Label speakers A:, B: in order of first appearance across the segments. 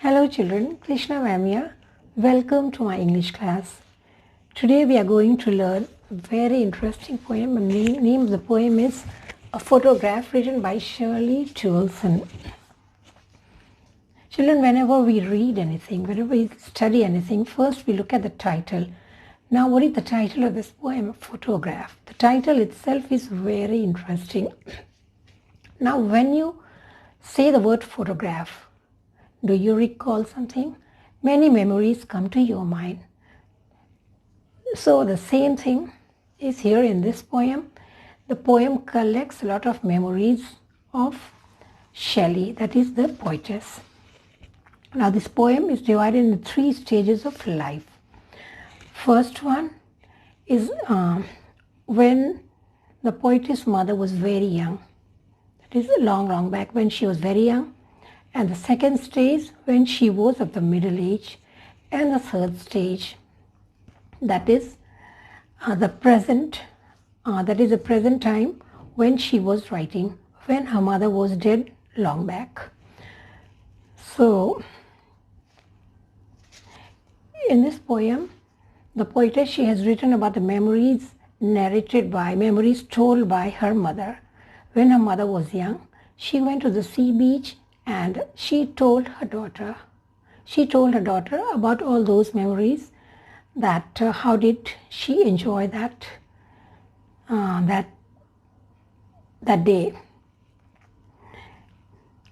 A: Hello children, Krishna ma'am here. Welcome to my English class. Today we are going to learn a very interesting poem. The name of the poem is A Photograph, written by Shirley Toulson. Children, whenever we read anything, whenever we study anything, first we look at the title. Now what is the title of this poem? A Photograph. The title itself is very interesting. Now when you say the word photograph, do you recall something? Many memories come to your mind. So the same thing is here in this poem. The poem collects a lot of memories of Shelley, that is the poetess. Now this poem is divided into 3 stages of life. First one is when the poetess mother was very young. That is long back when she was very young. And the second stage when she was of the middle age, and the third stage, that is the present time when she was writing, when her mother was dead long back. So in this poem, the poetess, she has written about the memories told by her mother. When her mother was young, she went to the sea beach and she told her daughter about all those memories, that how did she enjoy that day.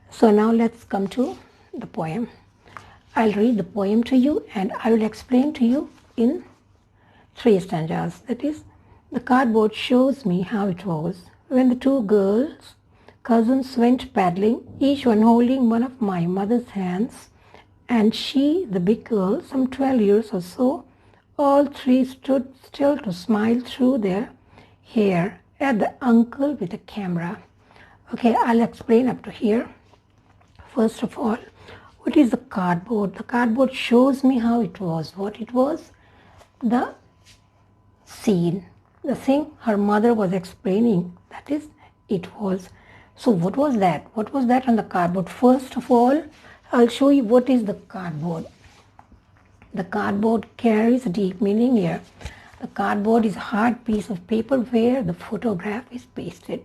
A: So now let's come to the poem. I'll read the poem to you and I will explain to you in 3 stanzas. That is, the cardboard shows me how it was when the 2 cousins went paddling, each one holding one of my mother's hands, and she, the big girl, some 12 years or so, all 3 stood still to smile through their hair at the uncle with a camera. Okay, I'll explain up to here. First of all, what is the cardboard? The cardboard shows me how it was. What it was? The scene, the thing her mother was explaining, that is, it was. So what was that? What was that on the cardboard? First of all, I'll show you what is the cardboard. The cardboard carries a deep meaning here. The cardboard is a hard piece of paper where the photograph is pasted.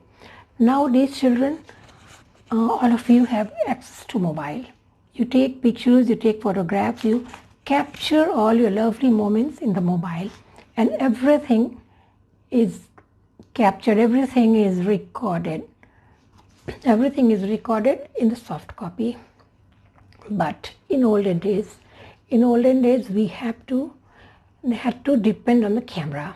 A: Nowadays, children, all of you have access to mobile. You take pictures, you take photographs, you capture all your lovely moments in the mobile, and everything is captured, everything is recorded. Everything is recorded in the soft copy. But in olden days we had to depend on the camera.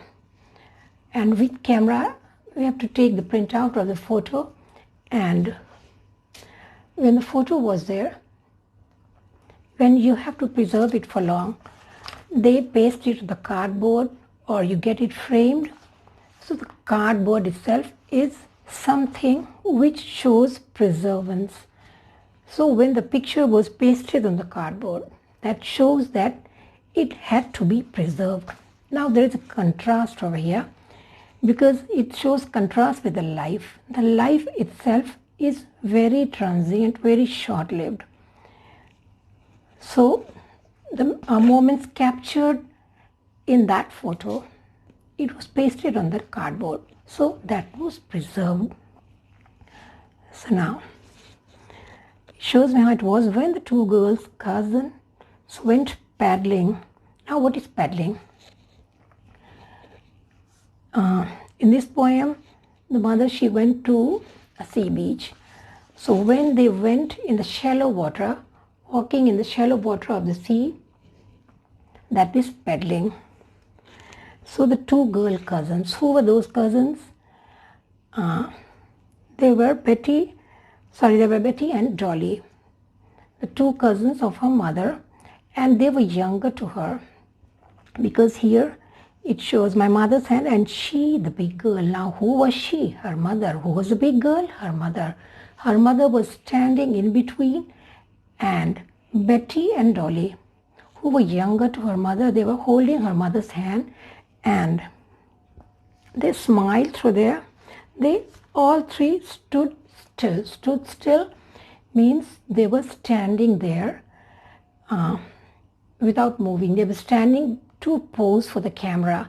A: And with camera, we have to take the printout of the photo, and when the photo was there, when you have to preserve it for long, they paste it to the cardboard or you get it framed. So the cardboard itself is something which shows preservance. So when the picture was pasted on the cardboard, that shows that it had to be preserved. Now there is a contrast over here, because it shows contrast with the life. The life itself is very transient, very short-lived. So the moments captured in that photo, it was pasted on the cardboard. So that was preserved. So now, it shows me how it was when the 2 cousins went paddling. Now what is paddling? In this poem, the mother, she went to a sea beach. So when they went in the shallow water, walking in the shallow water of the sea, that is paddling. So the 2 cousins, who were those cousins? They were Betty and Dolly, the 2 cousins of her mother, and they were younger to her, because here it shows my mother's hand and she, the big girl. Now who was she? Her mother. Who was the big girl? Her mother. Her mother was standing in between, and Betty and Dolly, who were younger to her mother, they were holding her mother's hand, and they smiled through there. They all 3 stood still. Stood still means they were standing there without moving. They were standing to pose for the camera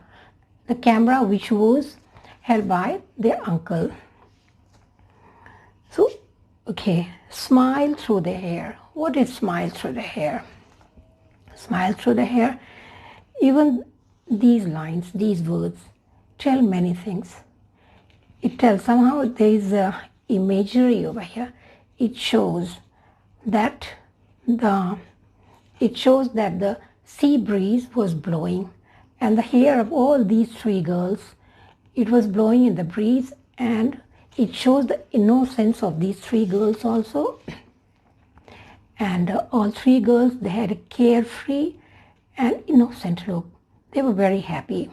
A: which was held by their uncle. So, okay, smile through the hair. What is smile through the hair? Smile through the hair. Even these lines, these words tell many things. It tells somehow there is a imagery over here. It shows that the sea breeze was blowing, and the hair of all these three girls, it was blowing in the breeze, and it shows the innocence of these three girls also. And all three girls, they had a carefree and innocent look. They were very happy.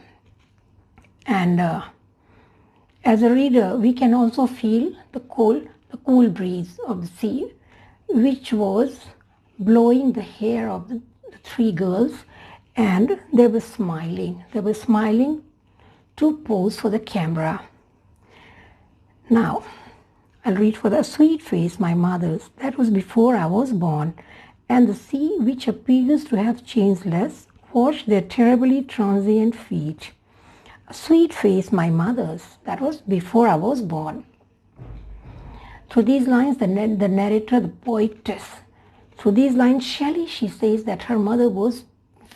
A: And as a reader, we can also feel the cool breeze of the sea, which was blowing the hair of the three girls, and they were smiling. They were smiling to pose for the camera. Now, I'll read for the sweet face, my mother's, that was before I was born, and the sea, which appears to have changed less, washed their terribly transient feet. A sweet face, my mother's, that was before I was born. Through these lines, the narrator, the poetess, through these lines, Shelley, she says that her mother was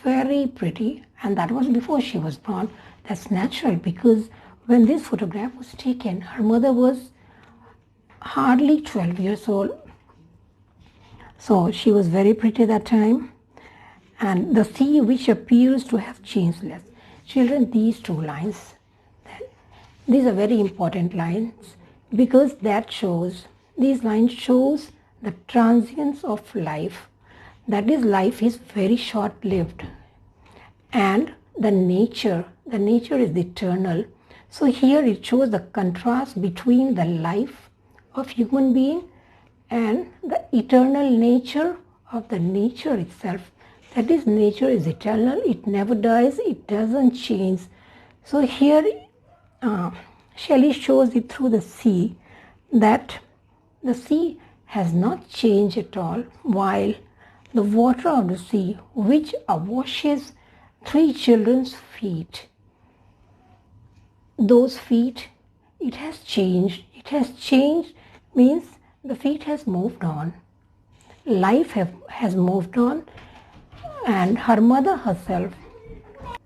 A: very pretty, and that was before she was born. That's natural, because when this photograph was taken, her mother was hardly 12 years old. So she was very pretty that time. And the sea, which appears to have changed less. Children, these two lines, these are very important lines, because these lines shows the transience of life. That is, life is very short-lived, and the nature is eternal. So here it shows the contrast between the life of human being and the eternal nature of the nature itself. That is, nature is eternal, it never dies, it doesn't change. So here Shelley shows it through the sea, that the sea has not changed at all, while the water of the sea, which washes three children's feet, those feet, it has changed. It has changed means the feet has moved on. Life has moved on, and her mother herself,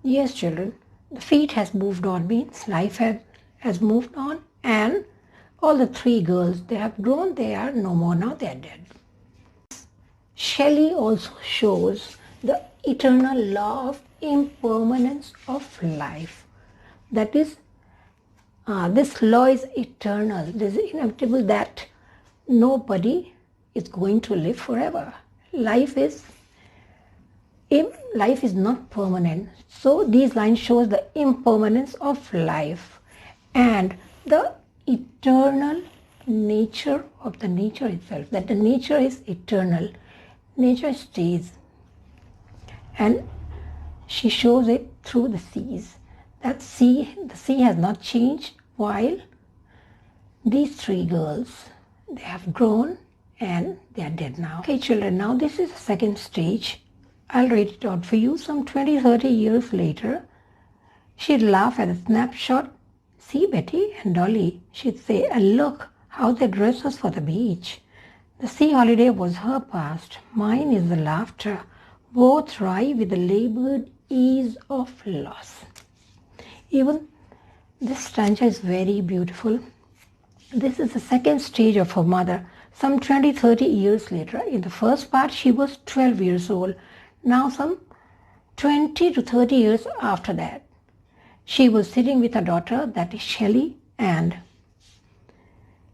A: yes children, the feet has moved on means life has moved on, and all the three girls, they have grown, they are no more now, they are dead. Shelley also shows the eternal law of impermanence of life. That is, this law is eternal. This is inevitable that nobody is going to live forever. Life is not permanent. So these lines shows the impermanence of life and the eternal nature of the nature itself. That the nature is eternal. Nature stays. And she shows it through the seas. The sea has not changed, while these three girls, they have grown and they are dead now. Okay children, now this is the second stage. I'll read it out for you. Some 20-30 years later, she'd laugh at a snapshot. See Betty and Dolly, she'd say, and look how they dress us for the beach. The sea holiday was her past, mine is the laughter. Both ride with the labored ease of loss. Even this stanza is very beautiful. This is the second stage of her mother, some 20-30 years later. In the first part, she was 12 years old. Now some 20 to 30 years after that, she was sitting with her daughter, that is Shelley, and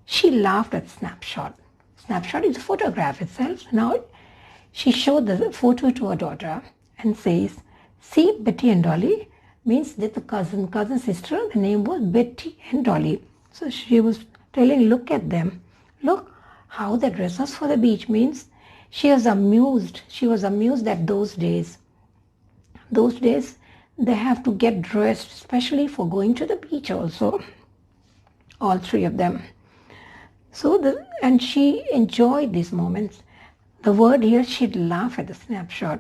A: she laughed at snapshot. Snapshot is a photograph itself. Now she showed the photo to her daughter and says, see Betty and Dolly, means that the cousin sister, the name was Betty and Dolly. So she was telling, look at them. Look how they dress us for the beach, means she was amused. She was amused that those days they have to get dressed, especially for going to the beach also, all three of them. So and she enjoyed these moments. the word here, she'd laugh at the snapshot.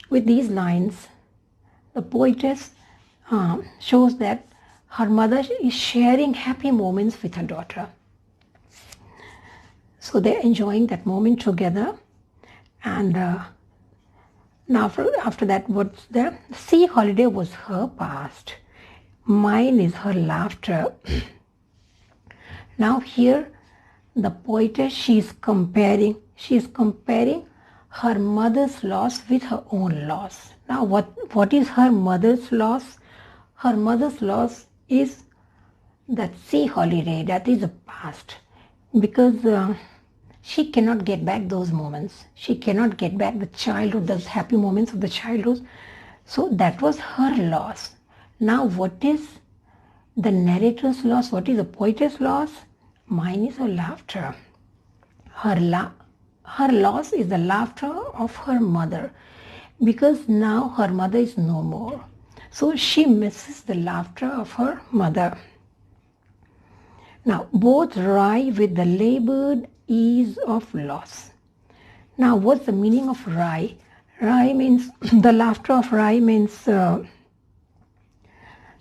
A: With these lines, the poetess shows that her mother is sharing happy moments with her daughter. So they're enjoying that moment together. And now after that, what's there? Sea holiday was her past. Mine is her laughter. Now here, the poetess, she's comparing her mother's loss with her own loss. Now what is her mother's loss? Her mother's loss is that sea holiday, that is the past. Because she cannot get back those moments. She cannot get back the childhood, those happy moments of the childhood. So that was her loss. Now what is the narrator's loss? What is the poetess' loss? Mine is her laughter. Her loss is the laughter of her mother, because now her mother is no more. So she misses the laughter of her mother. Now both ride with the labored ease of loss. Now what's the meaning of ride? Ride means, the laughter of ride means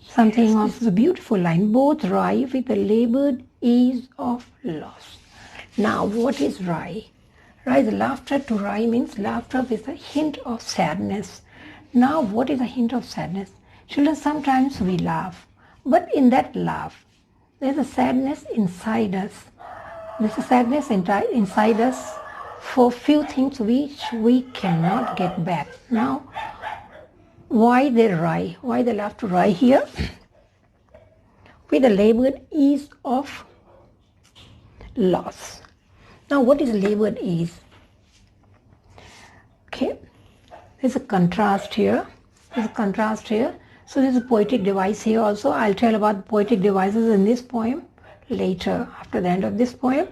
A: something of the beautiful line. Both ride with the labored ease of loss. Now what is ride? Ride, the laughter to ride means laughter with a hint of sadness. Now what is a hint of sadness? Children, sometimes we laugh, but in that laugh, there's a sadness inside us. There's a sadness inside us for few things which we cannot get back. Now, why they ride? Why they laugh to ride here? With the labored ease of loss. Now, what is labored ease? Okay, there's a contrast here. So there's a poetic device here also. I'll tell about poetic devices in this poem later, after the end of this poem.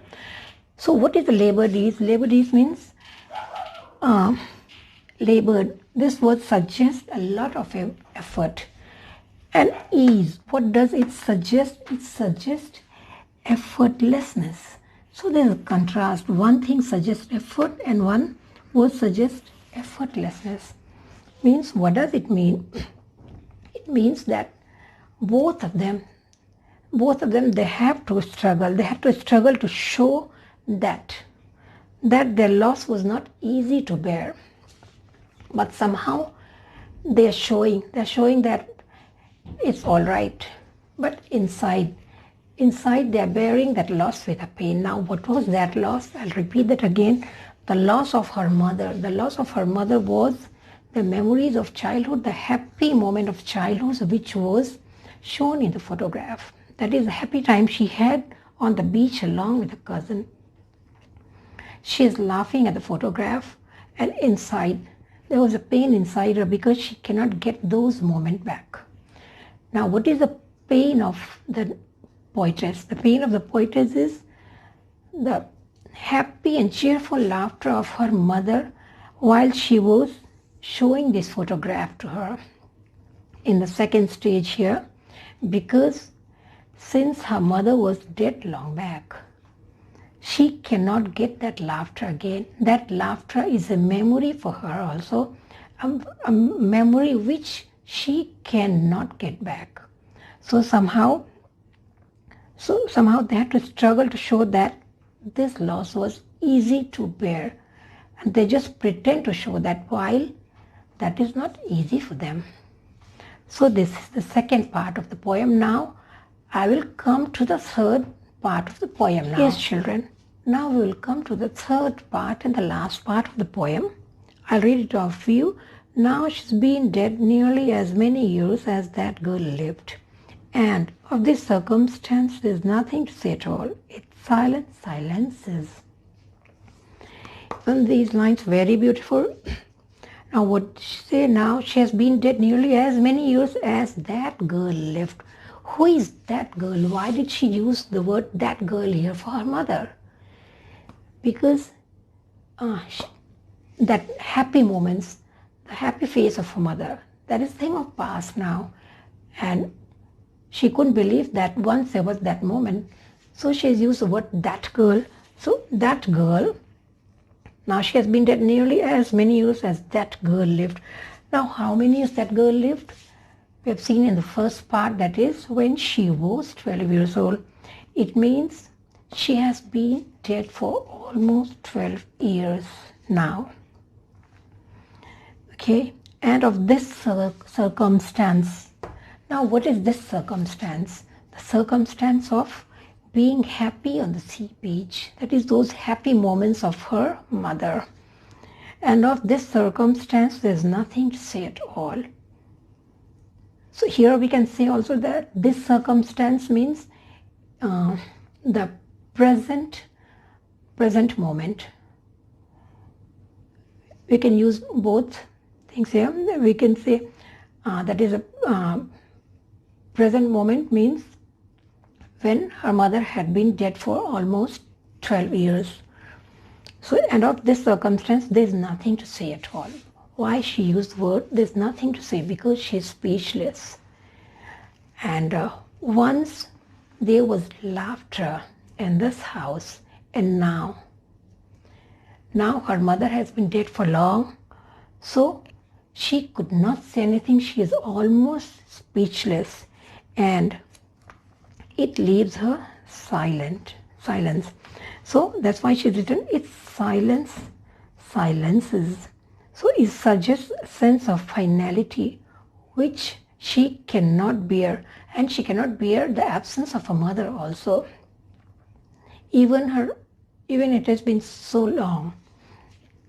A: So what is the labored ease? Labored ease means labored. This word suggests a lot of effort. And ease, what does it suggest? It suggests effortlessness. So there's a contrast. One thing suggests effort and one word suggests effortlessness. Means, what does it mean? It means that both of them, they have to struggle. They have to struggle to show that their loss was not easy to bear. But somehow they're showing that it's all right. But inside they are bearing that loss with a pain. Now what was that loss? I'll repeat that again. The loss of her mother. The loss of her mother was the memories of childhood, the happy moment of childhood which was shown in the photograph. That is the happy time she had on the beach along with a cousin. She is laughing at the photograph, and inside there was a pain inside her because she cannot get those moments back. Now what is the pain of the poetess? The pain of the poetess is the happy and cheerful laughter of her mother while she was showing this photograph to her in the second stage here, because since her mother was dead long back, she cannot get that laughter again. That laughter is a memory for her also, a memory which she cannot get back. So somehow they had to struggle to show that this loss was easy to bear, and they just pretend to show that while that is not easy for them. So this is the second part of the poem. Now I will come to the third part of the poem now. Yes, children. Now we will come to the third part and the last part of the poem. I'll read it off for you. Now she's been dead nearly as many years as that girl lived. And of this circumstance there's nothing to say at all. It's silent silences. And these lines very beautiful. Now what she say now? She has been dead nearly as many years as that girl lived. Who is that girl? Why did she use the word that girl here for her mother? Because that happy moments, the happy face of her mother, that is thing of past now. And she couldn't believe that once there was that moment. So she has used the word that girl. So that girl, Now she has been dead nearly as many years as that girl lived. Now how many years that girl lived? We have seen in the first part, that is when she was 12 years old. It means she has been dead for almost 12 years now. Okay, and of this circumstance. Now what is this circumstance? The circumstance of being happy on the sea beach. That is those happy moments of her mother. And of this circumstance there is nothing to say at all. So here we can say also that this circumstance means the present moment. We can use both things here. We can say that is a present moment means when her mother had been dead for almost 12 years. So, and of this circumstance, there is nothing to say at all. Why she used the word, there is nothing to say, because she is speechless. And once there was laughter in this house, and now her mother has been dead for long, so she could not say anything. She is almost speechless, and it leaves her silence. So that's why she's written, it's silences. So it suggests a sense of finality which she cannot bear, and she cannot bear the absence of her mother also. Even it has been so long,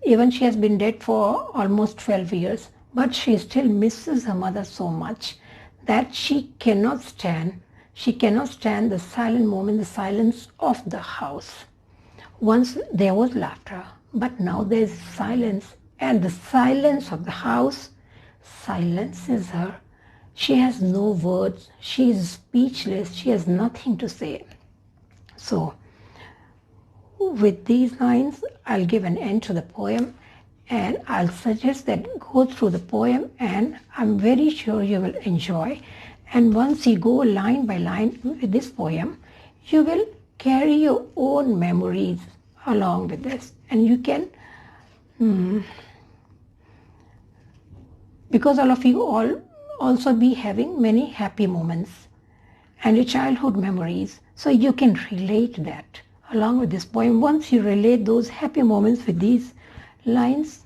A: even she has been dead for almost 12 years, but she still misses her mother so much that she cannot stand the silent moment, the silence of the house. Once there was laughter, but now there is silence, and the silence of the house silences her. She has no words, she is speechless, she has nothing to say. So with these lines, I'll give an end to the poem, and I'll suggest that go through the poem, and I'm very sure you will enjoy. And once you go line by line with this poem, you will carry your own memories along with this, and you can, because all of you all also be having many happy moments and your childhood memories, so you can relate that along with this poem. Once you relate those happy moments with these lines,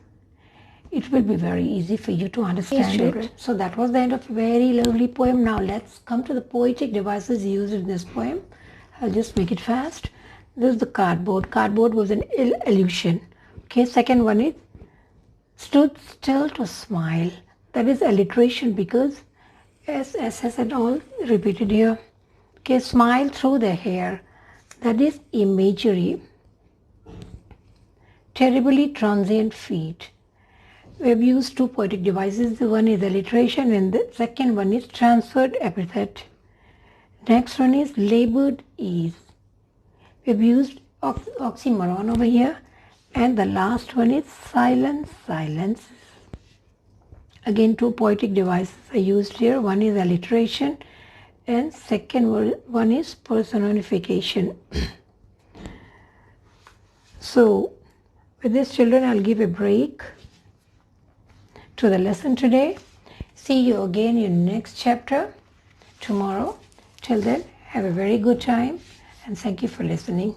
A: it will be very easy for you to understand it. So that was the end of a very lovely poem. Now let's come to the poetic devices used in this poem. I'll just make it fast. This is the cardboard. Cardboard was an illusion. Okay, second one is stood still to smile. That is alliteration because S, SS and all repeated here. Okay, smile through the hair. That is imagery. Terribly transient feet. We have used two poetic devices. The one is alliteration and the second one is transferred epithet. Next one is labored ease. We have used oxymoron over here. And the last one is silence. Again, two poetic devices are used here. One is alliteration and second one is personification. So with this, children, I'll give a break to the lesson today. See you again in next chapter tomorrow. Till then, have a very good time and thank you for listening.